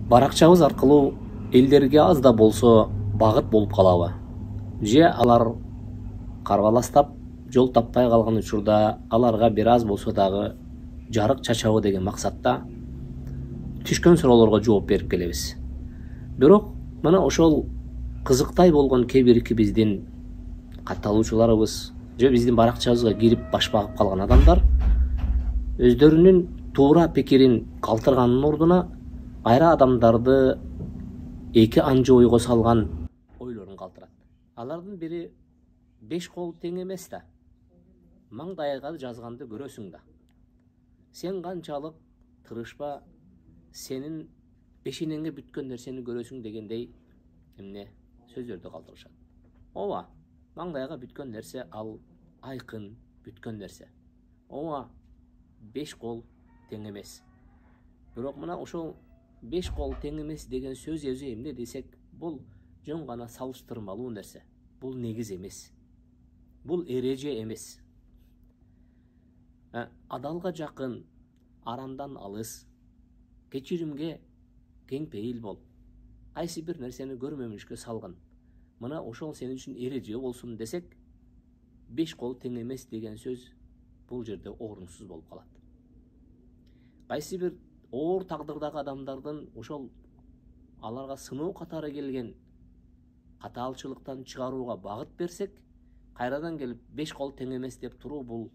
баракчабыз аркылуу элдерге аз да болсо багыт болуп калабы, же алар карбаластап жол таппай калган учурда аларга бир аз болсо дагы жарык чачабы деген максатта түшкөн суроолорго жооп берип келебиз. Бирок мына ошол кызыктай болгон кээ бирки биздин катталуучуларыбыз же биздин баракчабызга кирип баш багып калган адамдар өздөрүнүн туура пикирин калтырганын ордуна кайра адамдарды эки анчы ойго салган ойлорун калтырат. Алардын бири 5 кол тең эмес да, маңдайга жазганды көрөсүң да. Сен канчалык тырышпа, сенин бешенеңге бүткөн нерсени көрөсүң дегендей эмне сөздөрдү калтырышат. Ооба, маңдайга бүткөн нерсе ал айкын бүткөн нерсе. Ооба, 5 кол тең эмес. Бирок мына ошол 5 кол тең эмес деген сөз өзү эмне десек, бул жөн гана салыштырмалуу нерсе. Бул негиз эмес. Бул эреже эмес. Адалга жакын, арамдан алыс, кечиримге кең пейил бол. Кайсы бир нерсени көрмөмүшкө салгын. Мына ошол сенин үчүн эреже болсун десек, 5 кол тең эмес деген сөз бул жерде орунсуз болуп калат. Кайсы бир оор тагдырдагы адамдардын ошол аларга сыноо катары келген катаалчылыктан чыгарууга багыт берсек, кайрадан келип 5 кол тең эмес деп туруу бул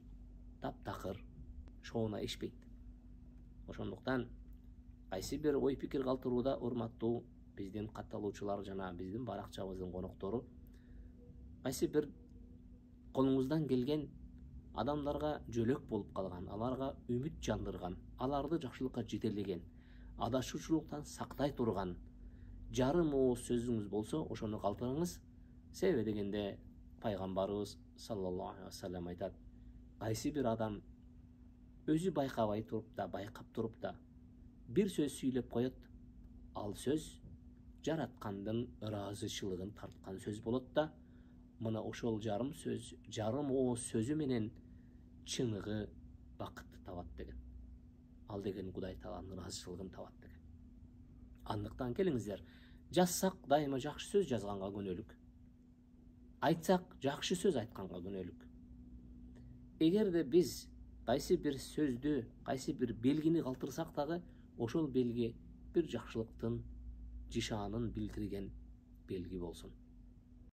таптакыр, шоуна ишпейт. Ошондуктан кайсы бир ой пикир калтырууда урматтуу биздин катталуучулар жана биздин баракчабыздын коноктору кайсы бир колуңуздан келген адамдарга жөлөк болуп калган, аларга үмүт жандырган, аларды жакшылыкка жетелеген, адашуучулуктан сактай турган жарым ооз сөзүңүз болсо, ошону калтырыңыз. Себеби дегенде пайгамбарыбыз саллаллаху алейхи вассалам айтат: кайсы бир адам өзү байкабай туруп да, байкап туруп да бир сөз сүйлөп коет, ал сөз жараткандын ыраазычылыгын тарткан сөз болот да, мына ошол жарым сөз, жарым ооз сөзү менен чыныгы бакытты табат деген. Ал деген Кудай Тааланын ыраазычылыгын табат деген. Андыктан келиңиздер, жазсак дайыма жакшы сөз жазганга күнөөлүк. Айтсак жакшы сөз айтканга күнөөлүк. Эгерде биз кайсы бир сөздү, кайсы бир белгини калтырсак дагы, ошол белги бир жакшылыктын, жишаанын билдирген белги болсун.